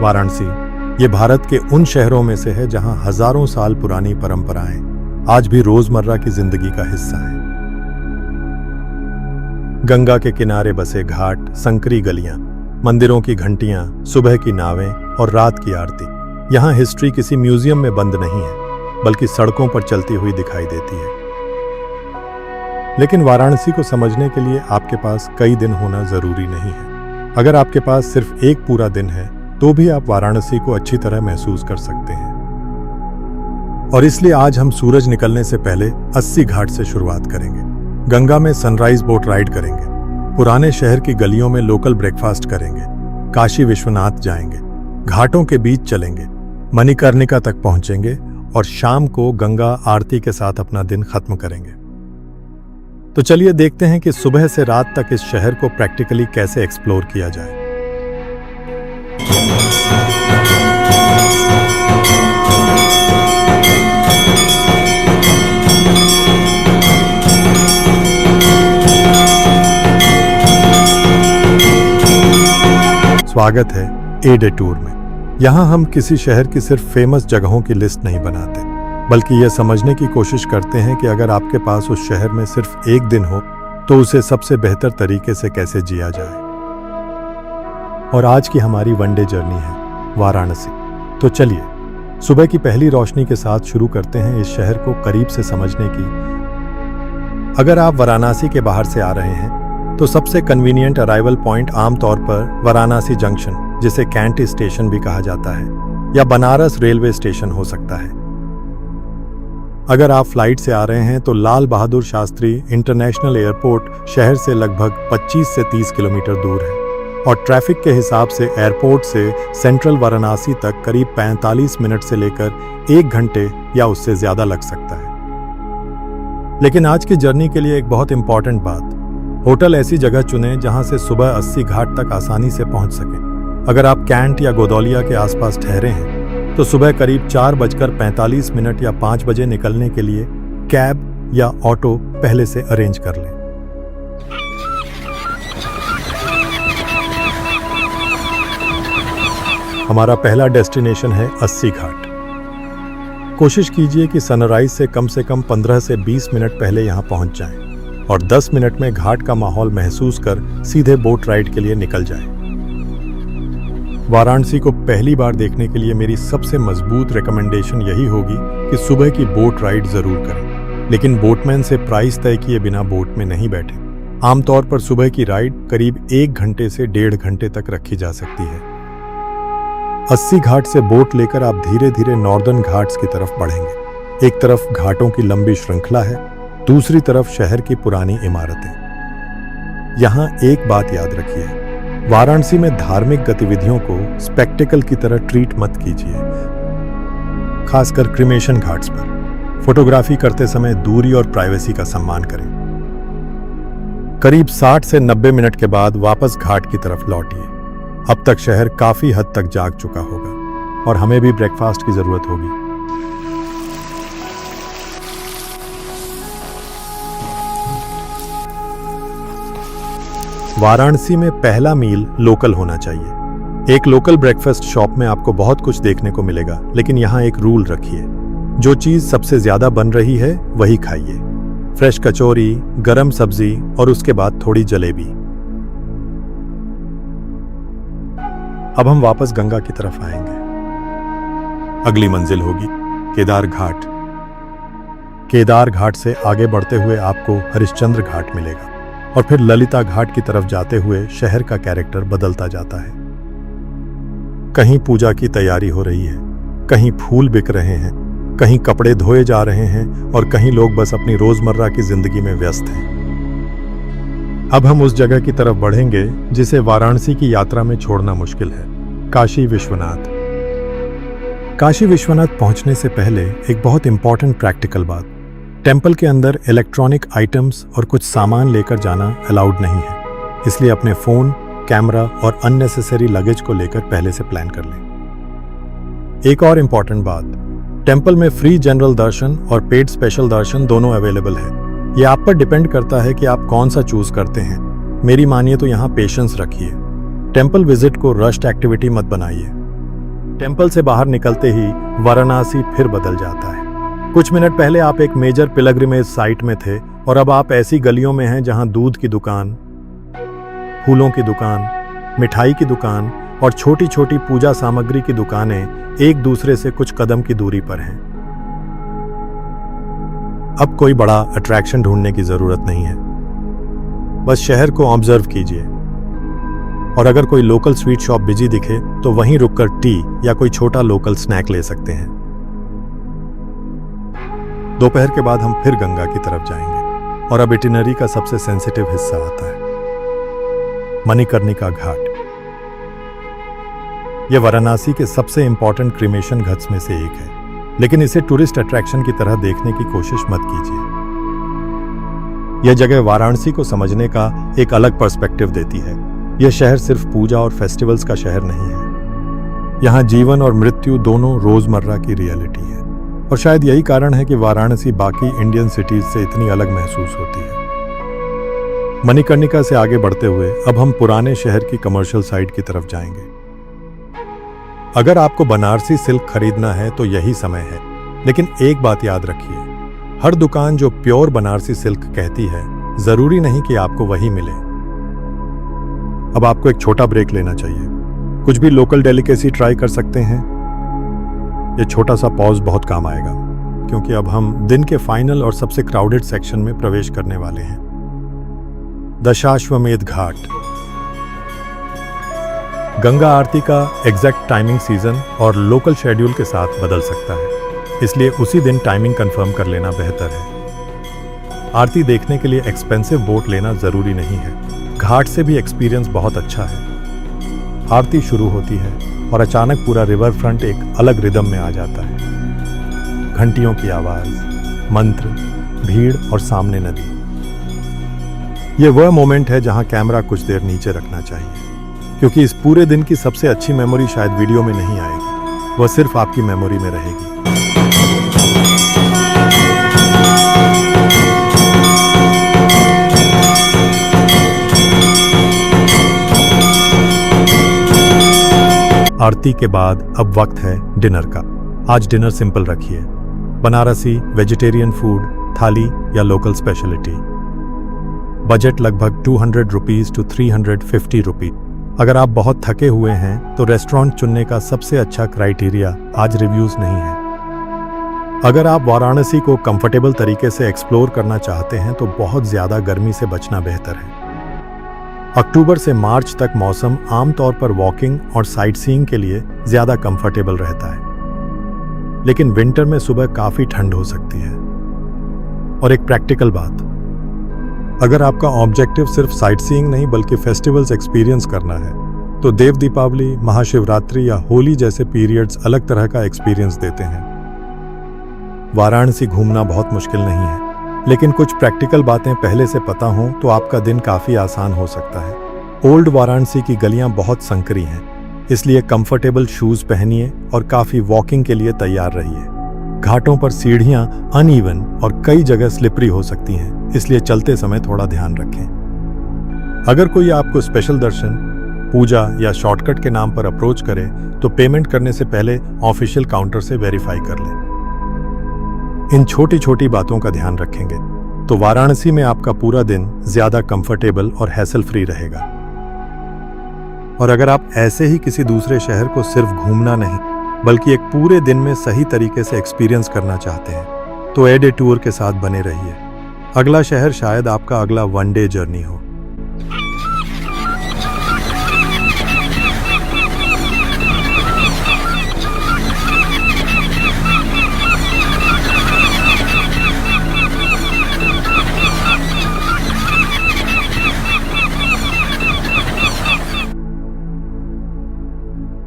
वाराणसी ये भारत के उन शहरों में से है जहां हजारों साल पुरानी परंपराएं आज भी रोजमर्रा की जिंदगी का हिस्सा है। गंगा के किनारे बसे घाट, संकरी गलियां, मंदिरों की घंटियां, सुबह की नावें और रात की आरती। यहां हिस्ट्री किसी म्यूजियम में बंद नहीं है, बल्कि सड़कों पर चलती हुई दिखाई देती है। लेकिन वाराणसी को समझने के लिए आपके पास कई दिन होना जरूरी नहीं है। अगर आपके पास सिर्फ एक पूरा दिन है तो भी आप वाराणसी को अच्छी तरह महसूस कर सकते हैं। और इसलिए आज हम सूरज निकलने से पहले 80 घाट से शुरुआत करेंगे। गंगा में सनराइज बोट राइड करेंगे, पुराने शहर की गलियों में लोकल ब्रेकफास्ट करेंगे, काशी विश्वनाथ जाएंगे, घाटों के बीच चलेंगे, मणिकर्णिका तक पहुंचेंगे और शाम को गंगा आरती के साथ अपना दिन खत्म करेंगे। तो चलिए देखते हैं कि सुबह से रात तक इस शहर को प्रैक्टिकली कैसे एक्सप्लोर किया जाए। स्वागत है ए डे टूर में। यहां हम किसी शहर की सिर्फ फेमस जगहों की लिस्ट नहीं बनाते, बल्कि यह समझने की कोशिश करते हैं कि अगर आपके पास उस शहर में सिर्फ एक दिन हो तो उसे सबसे बेहतर तरीके से कैसे जिया जाए। और आज की हमारी वनडे जर्नी है वाराणसी। तो चलिए सुबह की पहली रोशनी के साथ शुरू करते हैं इस शहर को करीब से समझने की। अगर आप वाराणसी के बाहर से आ रहे हैं तो सबसे कन्वीनियंट अराइवल पॉइंट आमतौर पर वाराणसी जंक्शन, जिसे कैंट स्टेशन भी कहा जाता है, या बनारस रेलवे स्टेशन हो सकता है। अगर आप फ्लाइट से आ रहे हैं तो लाल बहादुर शास्त्री इंटरनेशनल एयरपोर्ट शहर से लगभग 25 से 30 किलोमीटर दूर है और ट्रैफिक के हिसाब से एयरपोर्ट से सेंट्रल वाराणसी तक करीब 45 मिनट से लेकर 1 घंटे या उससे ज्यादा लग सकता है। लेकिन आज की जर्नी के लिए एक बहुत इंपॉर्टेंट बात, होटल ऐसी जगह चुनें जहां से सुबह 80 घाट तक आसानी से पहुंच सकें। अगर आप कैंट या गोदौलिया के आसपास ठहरे हैं तो सुबह करीब 4:45 या 5 बजे निकलने के लिए कैब या ऑटो पहले से अरेंज कर लें। हमारा पहला डेस्टिनेशन है 80 घाट। कोशिश कीजिए कि सनराइज से कम 15 से 20 मिनट पहले यहां पहुंच जाएं और 10 मिनट में घाट का माहौल महसूस कर सीधे बोट राइड के लिए निकल जाएं। वाराणसी को पहली बार देखने के लिए मेरी सबसे मजबूत रिकमेंडेशन यही होगी कि सुबह की बोट राइड जरूर करें, लेकिन बोटमैन से प्राइस तय किए बिना बोट में नहीं बैठें। आमतौर पर सुबह की राइड करीब 1 घंटे से 1.5 घंटे तक रखी जा सकती है। 80 घाट से बोट लेकर आप धीरे धीरे नॉर्दर्न घाट्स की तरफ बढ़ेंगे। एक तरफ घाटों की लंबी श्रृंखला है, दूसरी तरफ शहर की पुरानी इमारतें। यहां एक बात याद रखिए, वाराणसी में धार्मिक गतिविधियों को स्पेक्टिकल की तरह ट्रीट मत कीजिए। खासकर क्रिमेशन घाट्स पर फोटोग्राफी करते समय दूरी और प्राइवेसी का सम्मान करें। करीब 60 से 90 मिनट के बाद वापस घाट की तरफ लौटिए। अब तक शहर काफी हद तक जाग चुका होगा और हमें भी ब्रेकफास्ट की जरूरत होगी। वाराणसी में पहला मील लोकल होना चाहिए। एक लोकल ब्रेकफास्ट शॉप में आपको बहुत कुछ देखने को मिलेगा, लेकिन यहाँ एक रूल रखिए, जो चीज सबसे ज्यादा बन रही है वही खाइए। फ्रेश कचौरी, गरम सब्जी और उसके बाद थोड़ी जलेबी। अब हम वापस गंगा की तरफ आएंगे। अगली मंजिल होगी केदार घाट। केदार घाट से आगे बढ़ते हुए आपको हरिश्चंद्र घाट मिलेगा और फिर ललिता घाट की तरफ जाते हुए शहर का कैरेक्टर बदलता जाता है। कहीं पूजा की तैयारी हो रही है, कहीं फूल बिक रहे हैं, कहीं कपड़े धोए जा रहे हैं और कहीं लोग बस अपनी रोजमर्रा की जिंदगी में व्यस्त हैं। अब हम उस जगह की तरफ बढ़ेंगे जिसे वाराणसी की यात्रा में छोड़ना मुश्किल है, काशी विश्वनाथ। काशी विश्वनाथ पहुंचने से पहले एक बहुत इंपॉर्टेंट प्रैक्टिकल बात, टेंपल के अंदर इलेक्ट्रॉनिक आइटम्स और कुछ सामान लेकर जाना अलाउड नहीं है, इसलिए अपने फोन, कैमरा और अननेसेसरी लगेज को लेकर पहले से प्लान कर लें। एक और इंपॉर्टेंट बात, टेंपल में फ्री जनरल दर्शन और पेड स्पेशल दर्शन दोनों अवेलेबल है। ये आप पर डिपेंड करता है कि आप कौन सा चूज करते हैं। मेरी मानिए तो यहाँ पेशेंस रखिए। टेम्पल विजिट को रश्ड एक्टिविटी मत बनाइए। टेम्पल से बाहर निकलते ही वाराणसी फिर बदल जाता है। कुछ मिनट पहले आप एक मेजर पिलग्रिमेज साइट में थे और अब आप ऐसी गलियों में हैं जहां दूध की दुकान, फूलों की दुकान, मिठाई की दुकान और छोटी छोटी पूजा सामग्री की दुकानें एक दूसरे से कुछ कदम की दूरी पर हैं। अब कोई बड़ा अट्रैक्शन ढूंढने की जरूरत नहीं है, बस शहर को ऑब्जर्व कीजिए और अगर कोई लोकल स्वीट शॉप बिजी दिखे तो वहीं रुककर टी या कोई छोटा लोकल स्नैक ले सकते हैं। दोपहर के बाद हम फिर गंगा की तरफ जाएंगे और अब इटिनरी का सबसे सेंसिटिव हिस्सा आता है, मणिकर्णिका घाट। यह वाराणसी के सबसे इंपॉर्टेंट क्रिमेशन घाट्स में से एक है, लेकिन इसे टूरिस्ट अट्रैक्शन की तरह देखने की कोशिश मत कीजिए। यह जगह वाराणसी को समझने का एक अलग पर्सपेक्टिव देती है। यह शहर सिर्फ पूजा और फेस्टिवल्स का शहर नहीं है। यहाँ जीवन और मृत्यु दोनों रोजमर्रा की रियलिटी है और शायद यही कारण है कि वाराणसी बाकी इंडियन सिटीज से इतनी अलग महसूस होती है। मणिकर्णिका से आगे बढ़ते हुए अब हम पुराने शहर की कमर्शियल साइड की तरफ जाएंगे। अगर आपको बनारसी सिल्क खरीदना है तो यही समय है, लेकिन एक बात याद रखिए, हर दुकान जो प्योर बनारसी सिल्क कहती है जरूरी नहीं कि आपको वही मिले। अब आपको एक छोटा ब्रेक लेना चाहिए, कुछ भी लोकल डेलिकेसी ट्राई कर सकते हैं। यह छोटा सा पॉज बहुत काम आएगा क्योंकि अब हम दिन के फाइनल और सबसे क्राउडेड सेक्शन में प्रवेश करने वाले हैं, दशाश्वमेध घाट। गंगा आरती का एग्जैक्ट टाइमिंग सीजन और लोकल शेड्यूल के साथ बदल सकता है, इसलिए उसी दिन टाइमिंग कंफर्म कर लेना बेहतर है। आरती देखने के लिए एक्सपेंसिव बोट लेना जरूरी नहीं है, घाट से भी एक्सपीरियंस बहुत अच्छा है। आरती शुरू होती है और अचानक पूरा रिवर फ्रंट एक अलग रिदम में आ जाता है। घंटियों की आवाज, मंत्र, भीड़ और सामने नदी। यह वह मोमेंट है जहां कैमरा कुछ देर नीचे रखना चाहिए, क्योंकि इस पूरे दिन की सबसे अच्छी मेमोरी शायद वीडियो में नहीं आएगी, वह सिर्फ आपकी मेमोरी में रहेगी। आरती के बाद अब वक्त है डिनर का। आज डिनर सिंपल रखिए, बनारसी वेजिटेरियन फूड, थाली या लोकल स्पेशलिटी। बजट लगभग 200 रुपीज टू 350 रुपीज। अगर आप बहुत थके हुए हैं तो रेस्टोरेंट चुनने का सबसे अच्छा क्राइटेरिया आज रिव्यूज नहीं है। अगर आप वाराणसी को कंफर्टेबल तरीके से एक्सप्लोर करना चाहते हैं तो बहुत ज्यादा गर्मी से बचना बेहतर है। अक्टूबर से मार्च तक मौसम आमतौर पर वॉकिंग और साइट सीइंग के लिए ज्यादा कंफर्टेबल रहता है, लेकिन विंटर में सुबह काफी ठंड हो सकती है। और एक प्रैक्टिकल बात, अगर आपका ऑब्जेक्टिव सिर्फ साइट सीइंग नहीं बल्कि फेस्टिवल्स एक्सपीरियंस करना है तो देव दीपावली, महाशिवरात्रि या होली जैसे पीरियड्स अलग तरह का एक्सपीरियंस देते हैं। वाराणसी घूमना बहुत मुश्किल नहीं है, लेकिन कुछ प्रैक्टिकल बातें पहले से पता हों तो आपका दिन काफी आसान हो सकता है। ओल्ड वाराणसी की गलियां बहुत संकरी हैं, इसलिए कंफर्टेबल शूज पहनिए और काफी वॉकिंग के लिए तैयार रहिए। घाटों पर सीढ़ियां अनइवन और कई जगह स्लिपरी हो सकती हैं, इसलिए चलते समय थोड़ा ध्यान रखें। अगर कोई आपको स्पेशल दर्शन, पूजा या शॉर्टकट के नाम पर अप्रोच करे तो पेमेंट करने से पहले ऑफिशियल काउंटर से वेरीफाई कर लें। इन छोटी छोटी बातों का ध्यान रखेंगे तो वाराणसी में आपका पूरा दिन ज्यादा कंफर्टेबल और हैसल फ्री रहेगा। और अगर आप ऐसे ही किसी दूसरे शहर को सिर्फ घूमना नहीं बल्कि एक पूरे दिन में सही तरीके से एक्सपीरियंस करना चाहते हैं तो ए डे टूर के साथ बने रहिए। अगला शहर शायद आपका अगला वन डे जर्नी हो।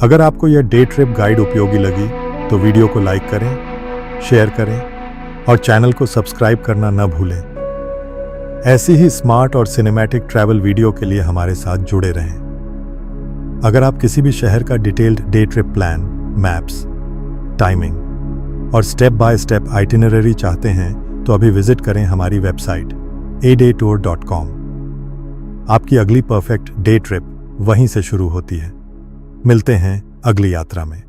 अगर आपको यह डे ट्रिप गाइड उपयोगी लगी तो वीडियो को लाइक करें, शेयर करें और चैनल को सब्सक्राइब करना न भूलें। ऐसी ही स्मार्ट और सिनेमैटिक ट्रैवल वीडियो के लिए हमारे साथ जुड़े रहें। अगर आप किसी भी शहर का detailed day trip plan, maps, timing और स्टेप बाय स्टेप आइटिनरी चाहते हैं तो अभी विजिट करें हमारी वेबसाइट adaytour.com। आपकी अगली परफेक्ट डे ट्रिप वहीं से शुरू होती है। मिलते हैं अगली यात्रा में।